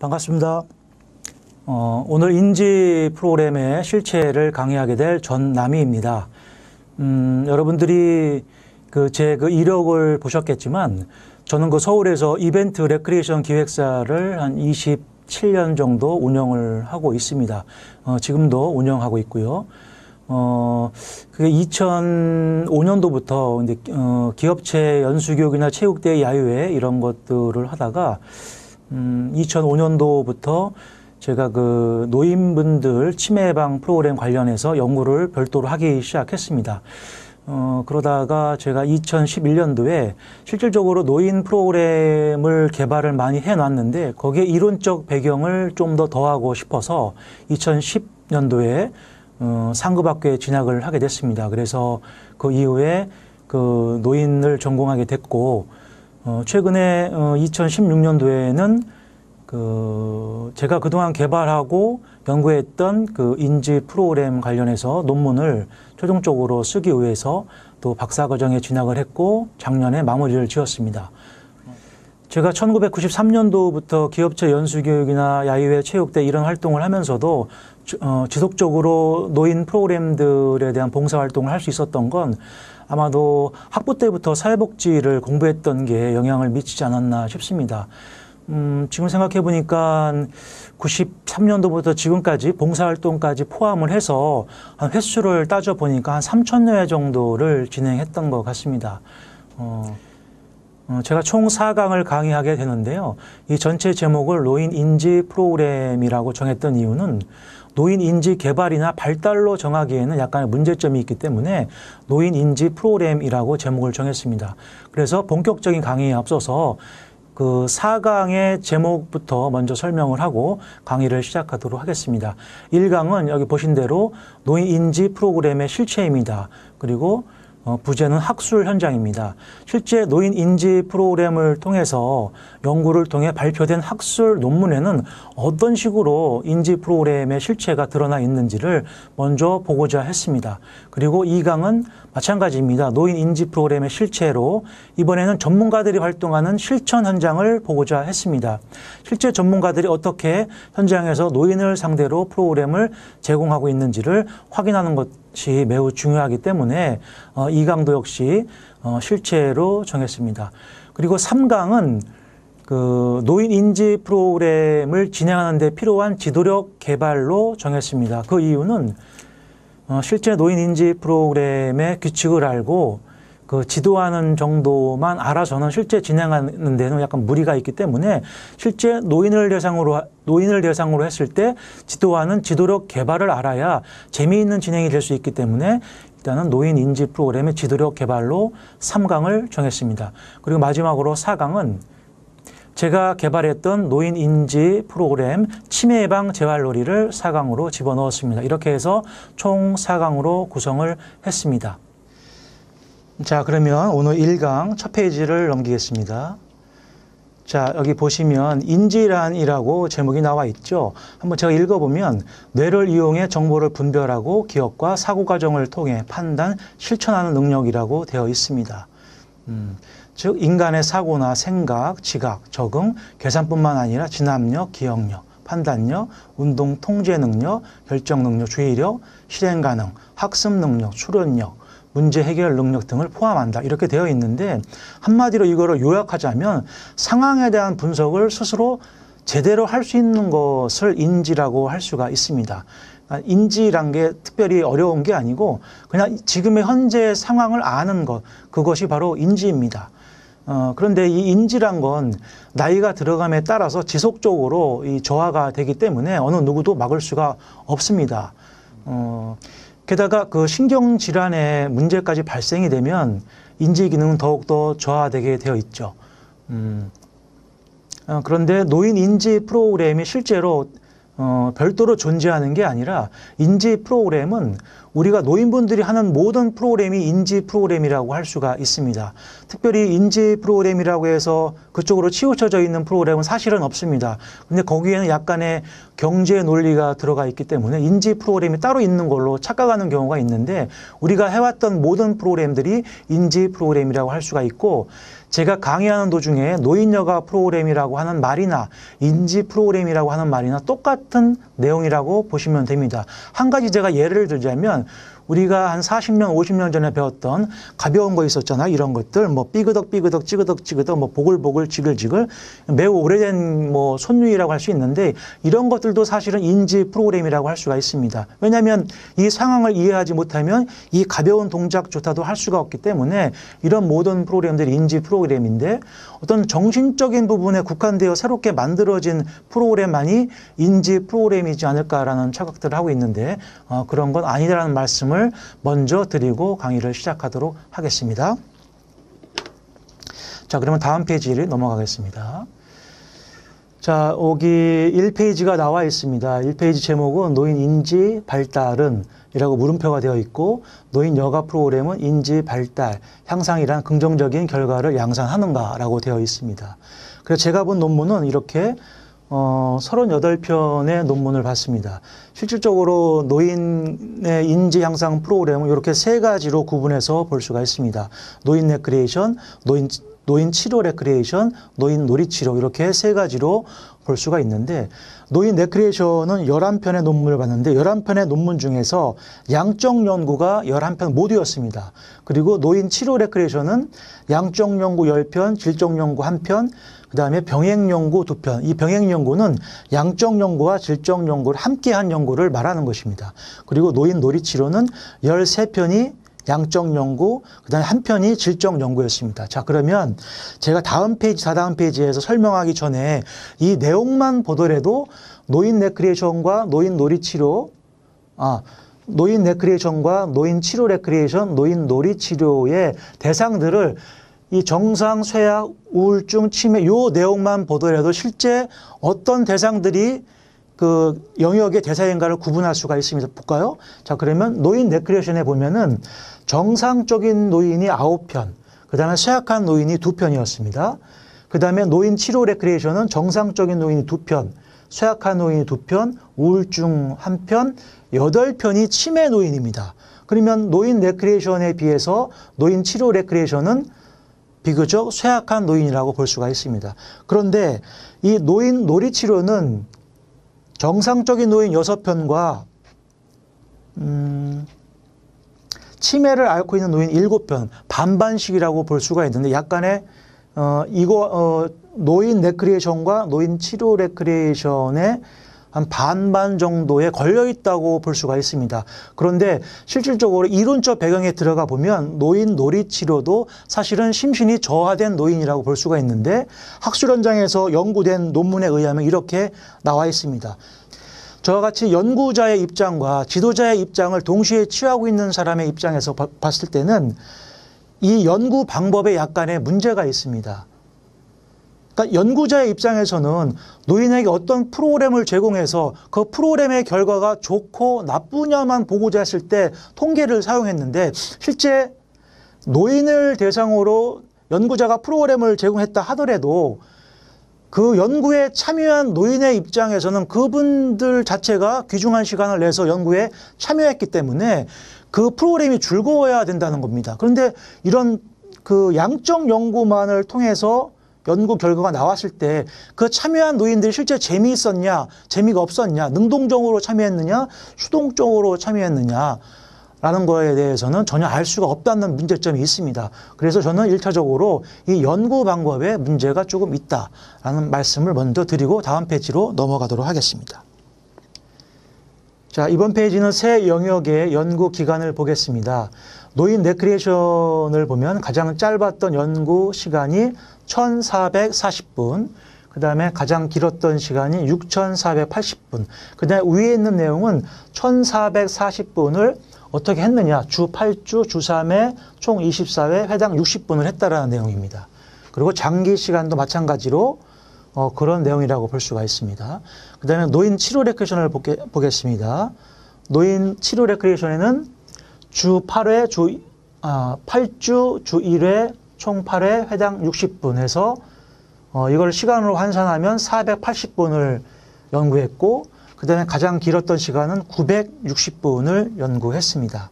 반갑습니다. 오늘 인지 프로그램의 실체를 강의하게 될 전남희입니다. 여러분들이 제 이력을 보셨겠지만 저는 서울에서 이벤트 레크리에이션 기획사를 한 27년 정도 운영을 하고 있습니다. 지금도 운영하고 있고요. 그게 2005년도부터 이제 기업체 연수교육이나 체육대회 야유회 이런 것들을 하다가 2005년도부터 제가 노인분들 치매 예방 프로그램 관련해서 연구를 별도로 하기 시작했습니다. 그러다가 제가 2011년도에 실질적으로 노인 프로그램을 개발을 많이 해놨는데 거기에 이론적 배경을 좀 더 더하고 싶어서 2010년도에 상급학교에 진학을 하게 됐습니다. 그래서 그 이후에 노인을 전공하게 됐고 최근에 2016년도에는 제가 그동안 개발하고 연구했던 인지 프로그램 관련해서 논문을 최종적으로 쓰기 위해서 또 박사과정에 진학을 했고 작년에 마무리를 지었습니다. 제가 1993년도부터 기업체 연수교육이나 야유회 체육대 이런 활동을 하면서도 지속적으로 노인 프로그램들에 대한 봉사활동을 할 수 있었던 건 아마도 학부 때부터 사회복지를 공부했던 게 영향을 미치지 않았나 싶습니다. 지금 생각해 보니까 93년도부터 지금까지 봉사활동까지 포함을 해서 한 횟수를 따져 보니까 한 3,000여 회 정도를 진행했던 것 같습니다. 제가 총 4강을 강의하게 되는데요. 이 전체 제목을 노인 인지 프로그램이라고 정했던 이유는 노인 인지 개발이나 발달로 정하기에는 약간의 문제점이 있기 때문에 노인 인지 프로그램이라고 제목을 정했습니다. 그래서 본격적인 강의에 앞서서 4강의 제목부터 먼저 설명을 하고 강의를 시작하도록 하겠습니다. 1강은 여기 보신 대로 노인 인지 프로그램의 실체입니다. 그리고 부제는 학술 현장입니다. 실제 노인 인지 프로그램을 통해서 연구를 통해 발표된 학술 논문에는 어떤 식으로 인지 프로그램의 실체가 드러나 있는지를 먼저 보고자 했습니다. 그리고 2강은 마찬가지입니다. 노인 인지 프로그램의 실체로 이번에는 전문가들이 활동하는 실천 현장을 보고자 했습니다. 실제 전문가들이 어떻게 현장에서 노인을 상대로 프로그램을 제공하고 있는지를 확인하는 것이 매우 중요하기 때문에 2강도 역시 실체로 정했습니다. 그리고 3강은 노인 인지 프로그램을 진행하는 데 필요한 지도력 개발로 정했습니다. 그 이유는 실제 노인 인지 프로그램의 규칙을 알고 지도하는 정도만 알아서는 실제 진행하는 데는 약간 무리가 있기 때문에 실제 노인을 대상으로 했을 때 지도하는 지도력 개발을 알아야 재미있는 진행이 될 수 있기 때문에 일단은 노인 인지 프로그램의 지도력 개발로 3강을 정했습니다. 그리고 마지막으로 4강은 제가 개발했던 노인 인지 프로그램 치매 예방 재활놀이를 4강으로 집어넣었습니다. 이렇게 해서 총 4강으로 구성을 했습니다. 자, 그러면 오늘 1강 첫 페이지를 넘기겠습니다. 자, 여기 보시면 인지란이라고 제목이 나와 있죠. 한번 제가 읽어보면 뇌를 이용해 정보를 분별하고 기억과 사고 과정을 통해 판단, 실천하는 능력이라고 되어 있습니다. 즉 인간의 사고나 생각, 지각, 적응, 계산뿐만 아니라 진압력, 기억력, 판단력, 운동 통제 능력, 결정 능력, 주의력, 실행 가능, 학습 능력, 추론력, 문제 해결 능력 등을 포함한다. 이렇게 되어 있는데 한마디로 이거를 요약하자면 상황에 대한 분석을 스스로 제대로 할 수 있는 것을 인지라고 할 수가 있습니다. 인지란 게 특별히 어려운 게 아니고 그냥 지금의 현재 상황을 아는 것, 그것이 바로 인지입니다. 그런데 이 인지란 건 나이가 들어감에 따라서 지속적으로 이 저하가 되기 때문에 어느 누구도 막을 수가 없습니다. 게다가 신경질환의 문제까지 발생이 되면 인지 기능은 더욱더 저하되게 되어 있죠. 그런데 노인 인지 프로그램이 실제로 별도로 존재하는 게 아니라 인지 프로그램은 우리가 노인분들이 하는 모든 프로그램이 인지 프로그램이라고 할 수가 있습니다. 특별히 인지 프로그램이라고 해서 그쪽으로 치우쳐져 있는 프로그램은 사실은 없습니다. 근데 거기에는 약간의 경제 논리가 들어가 있기 때문에 인지 프로그램이 따로 있는 걸로 착각하는 경우가 있는데 우리가 해왔던 모든 프로그램들이 인지 프로그램이라고 할 수가 있고 제가 강의하는 도중에 노인여가 프로그램이라고 하는 말이나 인지 프로그램이라고 하는 말이나 똑같은 내용이라고 보시면 됩니다. 한 가지 제가 예를 들자면 우리가 한 40년, 50년 전에 배웠던 가벼운 거 있었잖아. 이런 것들, 뭐 삐그덕, 찌그덕, 뭐 보글보글, 지글지글 매우 오래된 뭐 손유이라고 할 수 있는데 이런 것들도 사실은 인지 프로그램이라고 할 수가 있습니다. 왜냐하면 이 상황을 이해하지 못하면 이 가벼운 동작조차도 할 수가 없기 때문에 이런 모든 프로그램들이 인지 프로그램인데 어떤 정신적인 부분에 국한되어 새롭게 만들어진 프로그램만이 인지 프로그램이지 않을까라는 착각들을 하고 있는데 그런 건 아니라는 말씀을 먼저 드리고 강의를 시작하도록 하겠습니다. 자, 그러면 다음 페이지를 넘어가겠습니다. 자, 여기 1페이지가 나와 있습니다. 1페이지 제목은 노인 인지 발달은 이라고 물음표가 되어 있고 노인 여가 프로그램은 인지 발달 향상이란 긍정적인 결과를 양산하는가 라고 되어 있습니다. 그래서 제가 본 논문은 이렇게 38편의 논문을 봤습니다. 실질적으로 노인의 인지 향상 프로그램은 이렇게 세 가지로 구분해서 볼 수가 있습니다. 노인 레크리에이션, 노인 치료 레크리에이션, 노인 놀이치료 이렇게 세 가지로 볼 수가 있는데 노인 레크리에이션은 11편의 논문을 봤는데 11편의 논문 중에서 양적 연구가 11편 모두였습니다. 그리고 노인 치료 레크리에이션은 양적 연구 10편, 질적 연구 1편, 그 다음에 병행 연구 2편. 이 병행 연구는 양적 연구와 질적 연구를 함께한 연구를 말하는 것입니다. 그리고 노인 놀이치료는 13편이 양적 연구, 그 다음에 한 편이 질적 연구였습니다. 자, 그러면 제가 다음 페이지에서 설명하기 전에 이 내용만 보더라도 노인 레크리에이션과 노인 놀이치료, 노인 레크리에이션과 노인 치료 레크리에이션, 노인 놀이치료의 대상들을 이 정상, 쇠약, 우울증, 치매 요 내용만 보더라도 실제 어떤 대상들이 그 영역의 대상인가를 구분할 수가 있습니다. 볼까요? 자, 그러면 노인 레크리에이션에 보면은 정상적인 노인이 9편, 그 다음에 쇠약한 노인이 2편이었습니다. 그 다음에 노인 치료 레크리에이션은 정상적인 노인이 2편, 쇠약한 노인이 2편, 우울증 1편, 8편이 치매 노인입니다. 그러면 노인 레크리에이션에 비해서 노인 치료 레크리에이션은 비교적 쇠약한 노인이라고 볼 수가 있습니다. 그런데 이 노인 놀이치료는 정상적인 노인 6편과 치매를 앓고 있는 노인 7편, 반반씩이라고 볼 수가 있는데 약간의 노인 레크리에이션과 노인 치료 레크리에이션의 한 반반 정도에 걸려 있다고 볼 수가 있습니다. 그런데 실질적으로 이론적 배경에 들어가 보면 노인 놀이치료도 사실은 심신이 저하된 노인이라고 볼 수가 있는데 학술 현장에서 연구된 논문에 의하면 이렇게 나와 있습니다. 저와 같이 연구자의 입장과 지도자의 입장을 동시에 취하고 있는 사람의 입장에서 봤을 때는 이 연구 방법에 약간의 문제가 있습니다. 그러니까 연구자의 입장에서는 노인에게 어떤 프로그램을 제공해서 그 프로그램의 결과가 좋고 나쁘냐만 보고자 했을 때 통계를 사용했는데 실제 노인을 대상으로 연구자가 프로그램을 제공했다 하더라도 그 연구에 참여한 노인의 입장에서는 그분들 자체가 귀중한 시간을 내서 연구에 참여했기 때문에 그 프로그램이 즐거워야 된다는 겁니다. 그런데 이런 그 양적 연구만을 통해서 연구 결과가 나왔을 때 그 참여한 노인들이 실제 재미있었냐, 재미가 없었냐, 능동적으로 참여했느냐, 수동적으로 참여했느냐 라는 거에 대해서는 전혀 알 수가 없다는 문제점이 있습니다. 그래서 저는 1차적으로 이 연구 방법에 문제가 조금 있다라는 말씀을 먼저 드리고 다음 페이지로 넘어가도록 하겠습니다. 자, 이번 페이지는 새 영역의 연구 기간을 보겠습니다. 노인 레크리에이션을 보면 가장 짧았던 연구 시간이 1440분, 그 다음에 가장 길었던 시간이 6480분, 그 다음에 위에 있는 내용은 1440분을 어떻게 했느냐, 주 8주, 주 3회, 총 24회, 회당 60분을 했다라는 내용입니다. 그리고 장기 시간도 마찬가지로 그런 내용이라고 볼 수가 있습니다. 그 다음에 노인 치료 레크리에이션을 보겠습니다. 노인 치료 레크리에이션에는 주 8회, 8주, 주 1회, 총 8회, 회당 60분 해서 이걸 시간으로 환산하면 480분을 연구했고 그 다음에 가장 길었던 시간은 960분을 연구했습니다.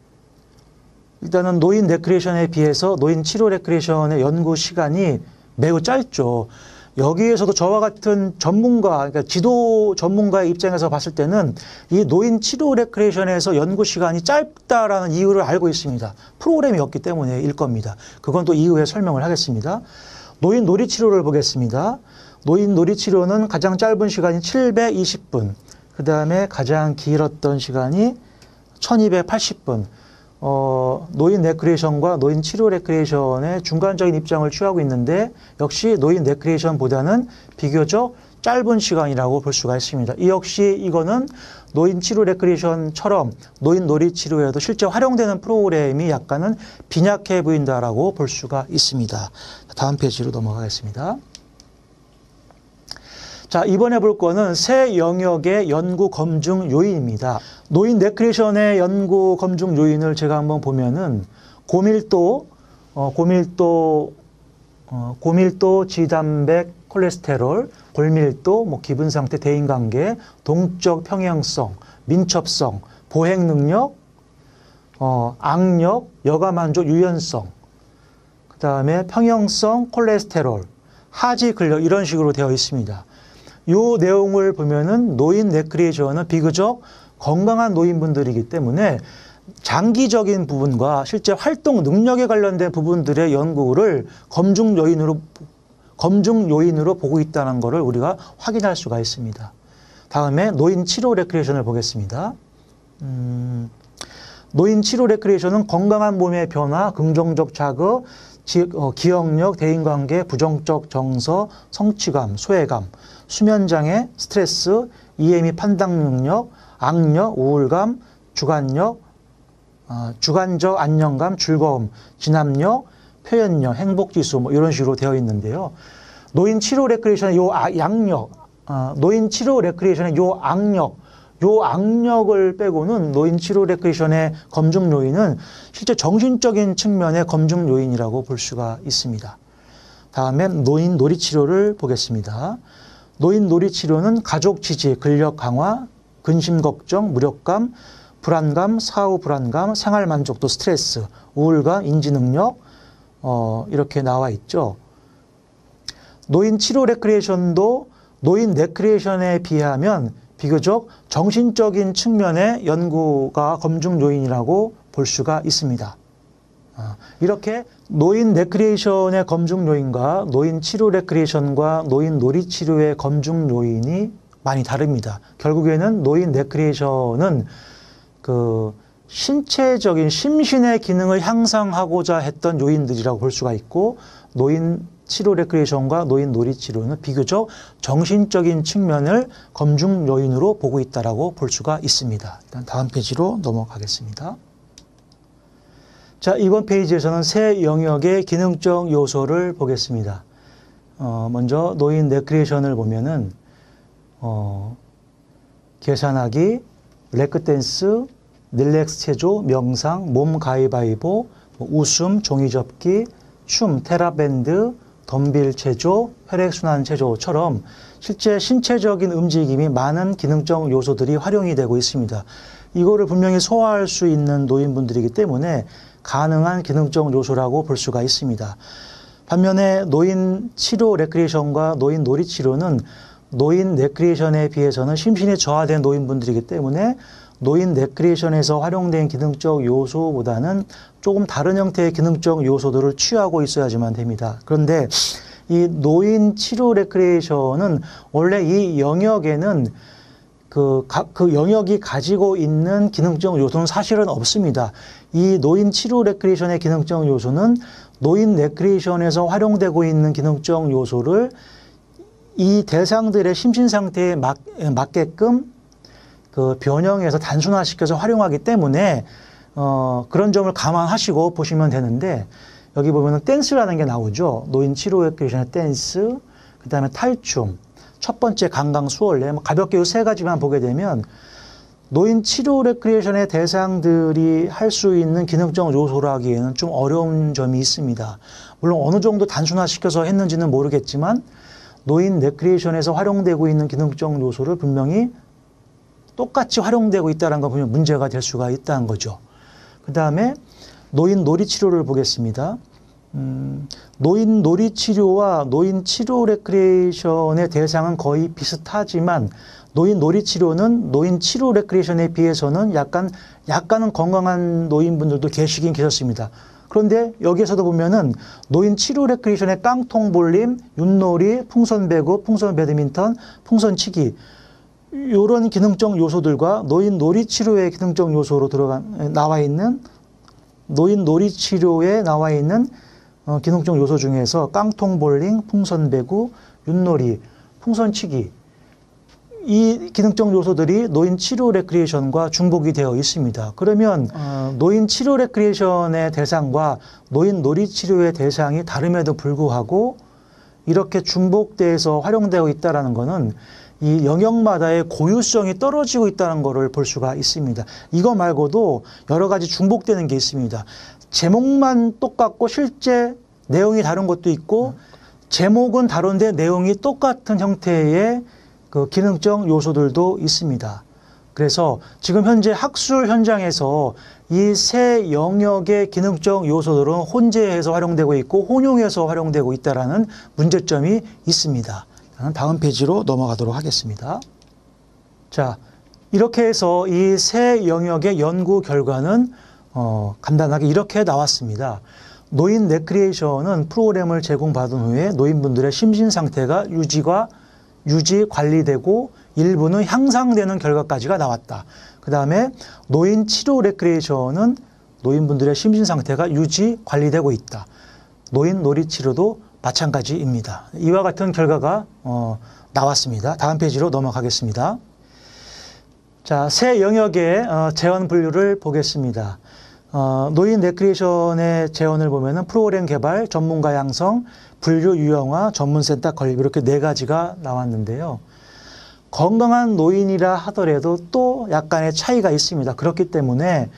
일단은 노인 레크레이션에 비해서 노인 치료 레크레이션의 연구 시간이 매우 짧죠. 여기에서도 저와 같은 전문가, 그러니까 지도 전문가의 입장에서 봤을 때는 이 노인 치료 레크레이션에서 연구 시간이 짧다라는 이유를 알고 있습니다. 프로그램이 없기 때문에일 겁니다. 그건 또 이후에 설명을 하겠습니다. 노인 놀이 치료를 보겠습니다. 노인 놀이 치료는 가장 짧은 시간이 720분, 그 다음에 가장 길었던 시간이 1280분. 노인 레크레이션과 노인 치료 레크레이션의 중간적인 입장을 취하고 있는데 역시 노인 레크레이션보다는 비교적 짧은 시간이라고 볼 수가 있습니다. 이 역시 이거는 노인 치료 레크레이션처럼 노인 놀이 치료에도 실제 활용되는 프로그램이 약간은 빈약해 보인다라고 볼 수가 있습니다. 다음 페이지로 넘어가겠습니다. 자, 이번에 볼 거는 새 영역의 연구 검증 요인입니다. 노인 레크레이션의 연구 검증 요인을 제가 한번 보면은 고밀도 지단백 콜레스테롤, 골밀도, 기분 상태, 대인 관계, 동적 평형성, 민첩성, 보행 능력, 악력, 여가 만족 유연성, 그 다음에 평형성 콜레스테롤, 하지 근력 이런 식으로 되어 있습니다. 이 내용을 보면은 노인 레크레이션은 비교적 건강한 노인분들이기 때문에 장기적인 부분과 실제 활동 능력에 관련된 부분들의 연구를 검증 요인으로 보고 있다는 것을 우리가 확인할 수가 있습니다. 다음에 노인 치료 레크레이션을 보겠습니다. 노인 치료 레크레이션은 건강한 몸의 변화, 긍정적 자극, 기억력, 대인관계, 부정적 정서, 성취감, 소외감, 수면장애, 스트레스, EMI 판단 능력, 악력, 우울감, 주관력, 주관적 안정감, 즐거움, 진압력, 표현력, 행복지수 이런 식으로 되어 있는데요. 노인 치료 레크레이션의 노인 치료 레크레이션의 악력을 빼고는 노인 치료 레크레이션의 검증 요인은 실제 정신적인 측면의 검증 요인이라고 볼 수가 있습니다. 다음에 노인 놀이 치료를 보겠습니다. 노인 놀이 치료는 가족 지지, 근력 강화, 근심 걱정, 무력감, 불안감, 사후 불안감, 생활 만족도, 스트레스, 우울감, 인지 능력 이렇게 나와 있죠. 노인 치료 레크레이션도 노인 레크레이션에 비하면 비교적 정신적인 측면의 연구가 검증 요인이라고 볼 수가 있습니다. 이렇게 노인 레크레이션의 검증 요인과 노인 치료 레크레이션과 노인 놀이 치료의 검증 요인이 많이 다릅니다. 결국에는 노인 레크레이션은 그 신체적인 심신의 기능을 향상하고자 했던 요인들이라고 볼 수가 있고 노인 치료 레크레이션과 노인 놀이 치료는 비교적 정신적인 측면을 검증 요인으로 보고 있다라고 볼 수가 있습니다. 일단 다음 페이지로 넘어가겠습니다. 자, 이번 페이지에서는 새 영역의 기능적 요소를 보겠습니다. 먼저 노인 레크레이션을 보면은 계산하기, 레크댄스, 릴렉스 체조, 명상, 몸 가위바위보, 웃음, 종이접기, 춤, 테라밴드, 덤빌 체조, 혈액순환 체조처럼 실제 신체적인 움직임이 많은 기능적 요소들이 활용이 되고 있습니다. 이거를 분명히 소화할 수 있는 노인분들이기 때문에 가능한 기능적 요소라고 볼 수가 있습니다. 반면에 노인 치료 레크레이션과 노인 놀이 치료는 노인 레크레이션에 비해서는 심신이 저하된 노인분들이기 때문에 노인 레크레이션에서 활용된 기능적 요소보다는 조금 다른 형태의 기능적 요소들을 취하고 있어야지만 됩니다. 그런데 이 노인 치료 레크레이션은 원래 이 영역에는 그 영역이 가지고 있는 기능적 요소는 사실은 없습니다. 이 노인 치료 레크레이션의 기능적 요소는 노인 레크레이션에서 활용되고 있는 기능적 요소를 이 대상들의 심신 상태에 맞게끔 그 변형해서 단순화시켜서 활용하기 때문에 그런 점을 감안하시고 보시면 되는데 여기 보면은 댄스라는 게 나오죠. 노인 치료 레크레이션의 댄스, 그 다음에 탈춤, 첫 번째 강강수월래 가볍게 이 세 가지만 보게 되면 노인 치료 레크레이션의 대상들이 할 수 있는 기능적 요소라기에는 좀 어려운 점이 있습니다. 물론 어느 정도 단순화시켜서 했는지는 모르겠지만 노인 레크레이션에서 활용되고 있는 기능적 요소를 분명히 똑같이 활용되고 있다는 거 보면 문제가 될 수가 있다는 거죠. 그 다음에 노인 놀이치료를 보겠습니다. 노인 놀이치료와 노인 치료 레크리에이션의 대상은 거의 비슷하지만 노인 놀이치료는 노인 치료 레크리에이션에 비해서는 약간은 건강한 노인분들도 계시긴 계셨습니다. 그런데 여기에서도 보면은 노인 치료 레크리에이션의 깡통볼림, 윷놀이, 풍선배구, 풍선 배드민턴, 풍선치기 이런 기능적 요소들과 노인 놀이치료의 기능적 요소로 나와 있는 노인 놀이치료에 나와 있는 기능적 요소 중에서 깡통볼링, 풍선배구, 윷놀이, 풍선치기 이 기능적 요소들이 노인 치료 레크리에이션과 중복이 되어 있습니다. 그러면 노인 치료 레크리에이션의 대상과 노인 놀이 치료의 대상이 다름에도 불구하고 이렇게 중복돼서 활용되고 있다는 것은 이 영역마다의 고유성이 떨어지고 있다는 것을 볼 수가 있습니다. 이거 말고도 여러 가지 중복되는 게 있습니다. 제목만 똑같고 실제 내용이 다른 것도 있고 제목은 다른데 내용이 똑같은 형태의 그 기능적 요소들도 있습니다. 그래서 지금 현재 학술 현장에서 이 세 영역의 기능적 요소들은 혼재해서 활용되고 있고 혼용해서 활용되고 있다는 문제점이 있습니다. 다음 페이지로 넘어가도록 하겠습니다. 자, 이렇게 해서 이 세 영역의 연구 결과는 간단하게 이렇게 나왔습니다. 노인 레크리에이션은 프로그램을 제공받은 후에 노인분들의 심신 상태가 유지 관리되고 일부는 향상되는 결과까지가 나왔다. 그 다음에 노인 치료 레크리에이션은 노인분들의 심신 상태가 유지 관리되고 있다. 노인 놀이 치료도 마찬가지입니다. 이와 같은 결과가 나왔습니다. 다음 페이지로 넘어가겠습니다. 자, 세 영역의 재원 분류를 보겠습니다. 노인 레크리에이션의 재원을 보면은 프로그램 개발, 전문가 양성, 분류 유형화, 전문센터 건립 이렇게 네 가지가 나왔는데요. 건강한 노인이라 하더라도 또 약간의 차이가 있습니다. 그렇기 때문에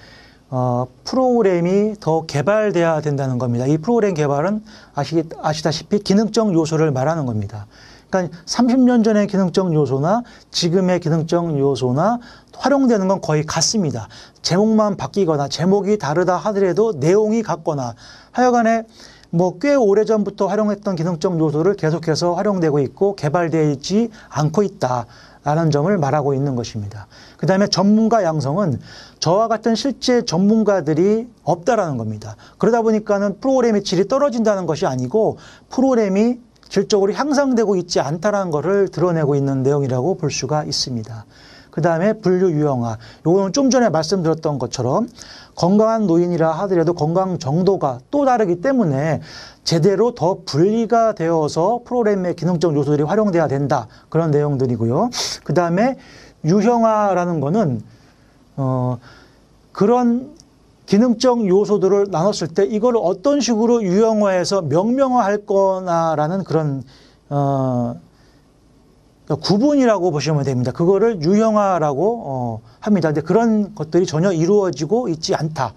프로그램이 더 개발돼야 된다는 겁니다. 이 프로그램 개발은 아시다시피 기능적 요소를 말하는 겁니다. 그러니까 30년 전의 기능적 요소나 지금의 기능적 요소나 활용되는 건 거의 같습니다. 제목만 바뀌거나 제목이 다르다 하더라도 내용이 같거나 하여간에 뭐 꽤 오래전부터 활용했던 기능적 요소를 계속해서 활용되고 있고 개발되지 않고 있다라는 점을 말하고 있는 것입니다. 그 다음에 전문가 양성은 저와 같은 실제 전문가들이 없다라는 겁니다. 그러다 보니까는 프로그램의 질이 떨어진다는 것이 아니고 프로그램이 질적으로 향상되고 있지 않다라는 것을 드러내고 있는 내용이라고 볼 수가 있습니다. 그 다음에 분류 유형화. 요거는 좀 전에 말씀드렸던 것처럼 건강한 노인이라 하더라도 건강 정도가 또 다르기 때문에 제대로 더 분리가 되어서 프로그램의 기능적 요소들이 활용돼야 된다. 그런 내용들이고요. 그 다음에 유형화라는 거는 그런 기능적 요소들을 나눴을 때 이걸 어떤 식으로 유형화해서 명명화할 거나라는 그런 구분이라고 보시면 됩니다. 그거를 유형화라고 합니다. 근데 그런 것들이 전혀 이루어지고 있지 않다.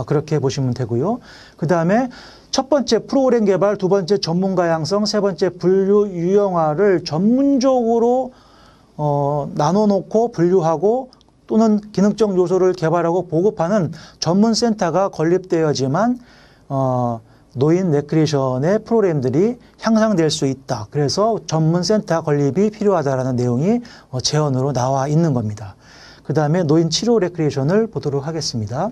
그렇게 보시면 되고요. 그 다음에 첫 번째 프로그램 개발, 두 번째 전문가 양성, 세 번째 분류 유형화를 전문적으로 나눠놓고 분류하고 또는 기능적 요소를 개발하고 보급하는 전문센터가 건립되어야지만 노인 레크리에이션의 프로그램들이 향상될 수 있다. 그래서 전문센터 건립이 필요하다라는 내용이 재원으로 나와 있는 겁니다. 그 다음에 노인 치료 레크리에이션을 보도록 하겠습니다.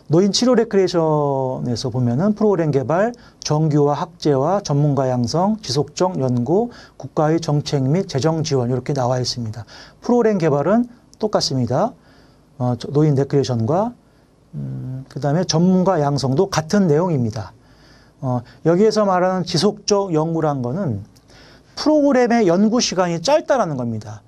노인 치료 레크리에이션에서 보면은 프로그램 개발, 정규화 학제화, 전문가 양성, 지속적 연구, 국가의 정책 및 재정 지원 이렇게 나와 있습니다. 프로그램 개발은 똑같습니다. 노인 레크리에이션과 그 다음에 전문가 양성도 같은 내용입니다. 여기에서 말하는 지속적 연구란 거는 프로그램의 연구 시간이 짧다라는 겁니다.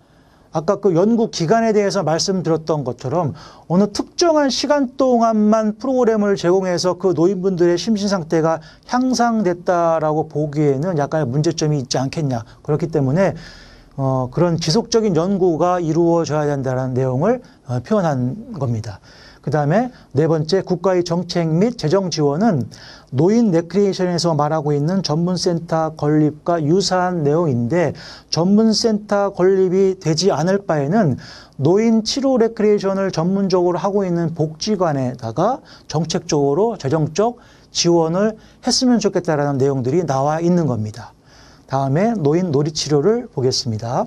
아까 그 연구 기간에 대해서 말씀드렸던 것처럼 어느 특정한 시간 동안만 프로그램을 제공해서 그 노인분들의 심신 상태가 향상됐다라고 보기에는 약간의 문제점이 있지 않겠냐. 그렇기 때문에 그런 지속적인 연구가 이루어져야 된다는 내용을 표현한 겁니다. 그 다음에 네 번째 국가의 정책 및 재정 지원은 노인 레크리에이션에서 말하고 있는 전문센터 건립과 유사한 내용인데 전문센터 건립이 되지 않을 바에는 노인 치료 레크리에이션을 전문적으로 하고 있는 복지관에다가 정책적으로 재정적 지원을 했으면 좋겠다라는 내용들이 나와 있는 겁니다. 다음에 노인 놀이치료를 보겠습니다.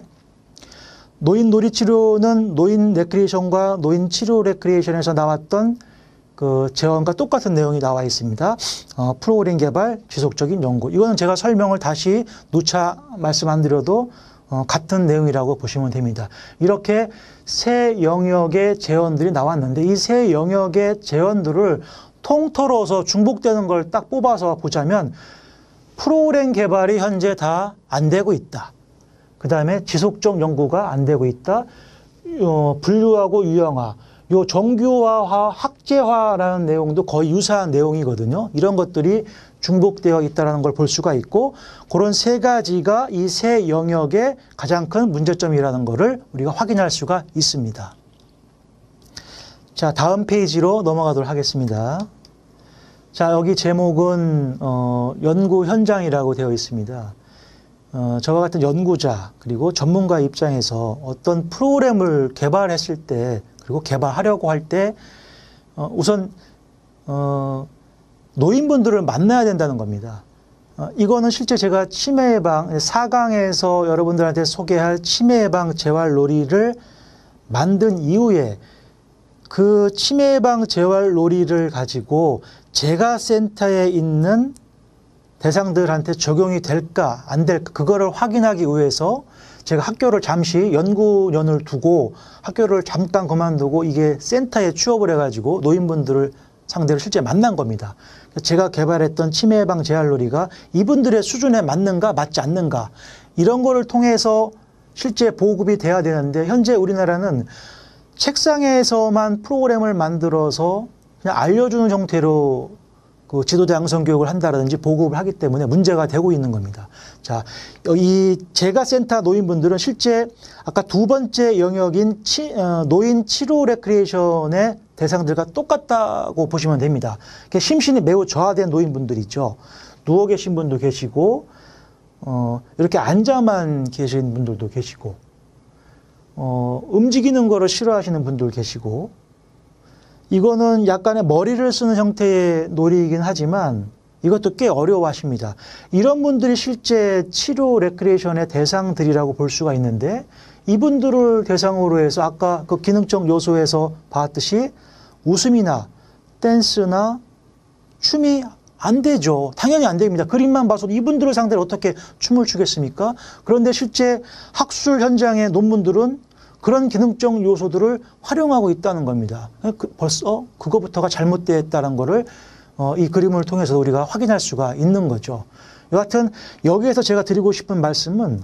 노인 놀이치료는 노인 레크리에이션과 노인 치료 레크리에이션에서 나왔던 그 재원과 똑같은 내용이 나와 있습니다. 프로그램 개발, 지속적인 연구. 이거는 제가 설명을 다시 누차 말씀 안 드려도 같은 내용이라고 보시면 됩니다. 이렇게 세 영역의 재원들이 나왔는데 이 세 영역의 재원들을 통틀어서 중복되는 걸 딱 뽑아서 보자면 프로그램 개발이 현재 다 안 되고 있다. 그 다음에 지속적 연구가 안 되고 있다. 분류하고 유형화. 요 정규화와 학제화라는 내용도 거의 유사한 내용이거든요. 이런 것들이 중복되어 있다는 걸 볼 수가 있고 그런 세 가지가 이 세 영역의 가장 큰 문제점이라는 것을 우리가 확인할 수가 있습니다. 자, 다음 페이지로 넘어가도록 하겠습니다. 자, 여기 제목은 연구 현장이라고 되어 있습니다. 저와 같은 연구자 그리고 전문가 입장에서 어떤 프로그램을 개발했을 때 그리고 개발하려고 할 때 우선 노인분들을 만나야 된다는 겁니다. 이거는 실제 제가 치매 예방 4강에서 여러분들한테 소개할 치매 예방 재활 놀이를 만든 이후에 그 치매 예방 재활 놀이를 가지고 제가 센터에 있는 대상들한테 적용이 될까 안 될까 그거를 확인하기 위해서 제가 학교를 잠시 연구년을 두고 학교를 잠깐 그만두고 이게 센터에 취업을 해가지고 노인분들을 상대로 실제 만난 겁니다. 제가 개발했던 치매 예방 재활놀이가 이분들의 수준에 맞는가 맞지 않는가 이런 거를 통해서 실제 보급이 돼야 되는데 현재 우리나라는 책상에서만 프로그램을 만들어서 그냥 알려주는 형태로 그 지도자 양성 교육을 한다든지 보급을 하기 때문에 문제가 되고 있는 겁니다. 자, 이 제가센터 노인분들은 실제 아까 두 번째 영역인 노인 치료 레크리에이션의 대상들과 똑같다고 보시면 됩니다. 심신이 매우 저하된 노인분들이죠. 누워 계신 분도 계시고 이렇게 앉아만 계신 분들도 계시고 움직이는 거를 싫어하시는 분들 계시고 이거는 약간의 머리를 쓰는 형태의 놀이이긴 하지만 이것도 꽤 어려워하십니다. 이런 분들이 실제 치료 레크리에이션의 대상들이라고 볼 수가 있는데 이분들을 대상으로 해서 아까 그 기능적 요소에서 봤듯이 웃음이나 댄스나 춤이 안 되죠. 당연히 안 됩니다. 그림만 봐서 이분들을 상대로 어떻게 춤을 추겠습니까? 그런데 실제 학술 현장의 논문들은 그런 기능적 요소들을 활용하고 있다는 겁니다. 벌써 그거부터가 잘못되었다는 거를 이 그림을 통해서 우리가 확인할 수가 있는 거죠. 여하튼 여기에서 제가 드리고 싶은 말씀은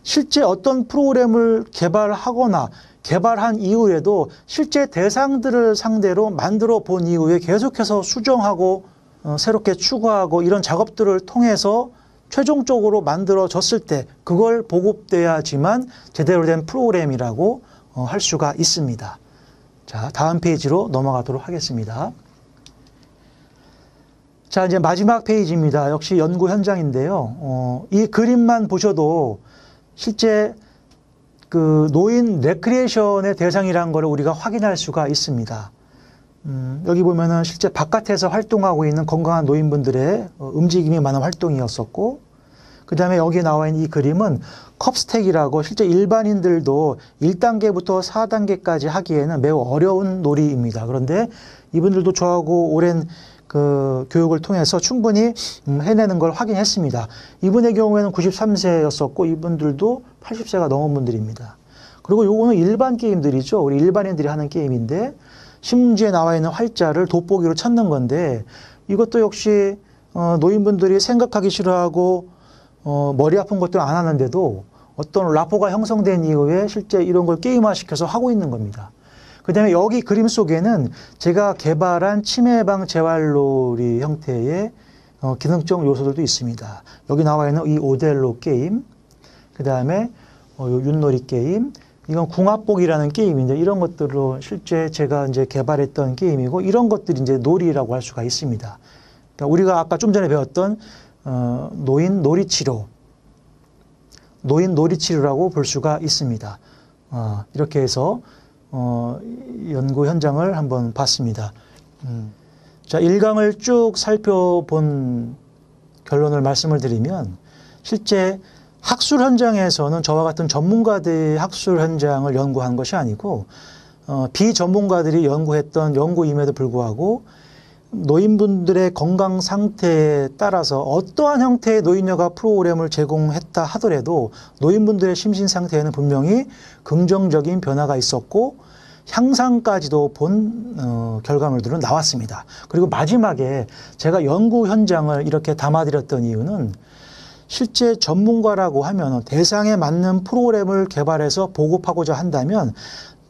실제 어떤 프로그램을 개발하거나 개발한 이후에도 실제 대상들을 상대로 만들어 본 이후에 계속해서 수정하고 새롭게 추가하고 이런 작업들을 통해서 최종적으로 만들어졌을 때 그걸 보급돼야지만 제대로 된 프로그램이라고 할 수가 있습니다. 자, 다음 페이지로 넘어가도록 하겠습니다. 자, 이제 마지막 페이지입니다. 역시 연구 현장인데요. 이 그림만 보셔도 실제 그 노인 레크리에이션의 대상이라는 걸 우리가 확인할 수가 있습니다. 여기 보면은 실제 바깥에서 활동하고 있는 건강한 노인분들의 움직임이 많은 활동이었었고, 그 다음에 여기 나와 있는 이 그림은 컵스택이라고 실제 일반인들도 1단계부터 4단계까지 하기에는 매우 어려운 놀이입니다. 그런데 이분들도 저하고 오랜 그 교육을 통해서 충분히 해내는 걸 확인했습니다. 이분의 경우에는 93세였었고 이분들도 80세가 넘은 분들입니다. 그리고 요거는 일반 게임들이죠. 우리 일반인들이 하는 게임인데 신문지에 나와 있는 활자를 돋보기로 찾는 건데 이것도 역시 노인분들이 생각하기 싫어하고 머리 아픈 것도 안 하는데도 어떤 라포가 형성된 이후에 실제 이런 걸 게임화시켜서 하고 있는 겁니다. 그 다음에 여기 그림 속에는 제가 개발한 치매 예방 재활놀이 형태의 기능적 요소들도 있습니다. 여기 나와 있는 이 오델로 게임, 그 다음에 윷놀이 게임, 이건 궁합복이라는 게임인데 이런 것들로 실제 제가 이제 개발했던 게임이고 이런 것들이 이제 놀이라고 할 수가 있습니다. 그러니까 우리가 아까 좀 전에 배웠던 노인 놀이치료라고 볼 수가 있습니다. 이렇게 해서 연구 현장을 한번 봤습니다. 자, 1강을 쭉 살펴본 결론을 말씀을 드리면 실제 학술 현장에서는 저와 같은 전문가들이 학술 현장을 연구한 것이 아니고 비전문가들이 연구했던 연구임에도 불구하고 노인분들의 건강 상태에 따라서 어떠한 형태의 노인여가 프로그램을 제공했다 하더라도 노인분들의 심신 상태에는 분명히 긍정적인 변화가 있었고 향상까지도 본 결과물들은 나왔습니다. 그리고 마지막에 제가 연구 현장을 이렇게 담아드렸던 이유는 실제 전문가라고 하면 대상에 맞는 프로그램을 개발해서 보급하고자 한다면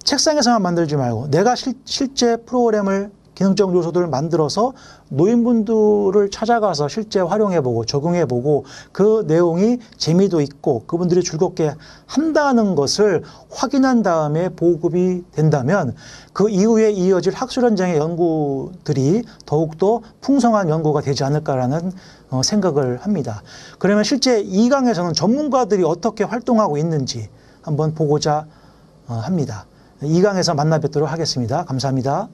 책상에서만 만들지 말고 내가 실제 프로그램을 기능적 요소들을 만들어서 노인분들을 찾아가서 실제 활용해보고 적용해보고 그 내용이 재미도 있고 그분들이 즐겁게 한다는 것을 확인한 다음에 보급이 된다면 그 이후에 이어질 학술 현장의 연구들이 더욱더 풍성한 연구가 되지 않을까라는 생각을 합니다. 그러면 실제 2강에서는 전문가들이 어떻게 활동하고 있는지 한번 보고자 합니다. 2강에서 만나 뵙도록 하겠습니다. 감사합니다.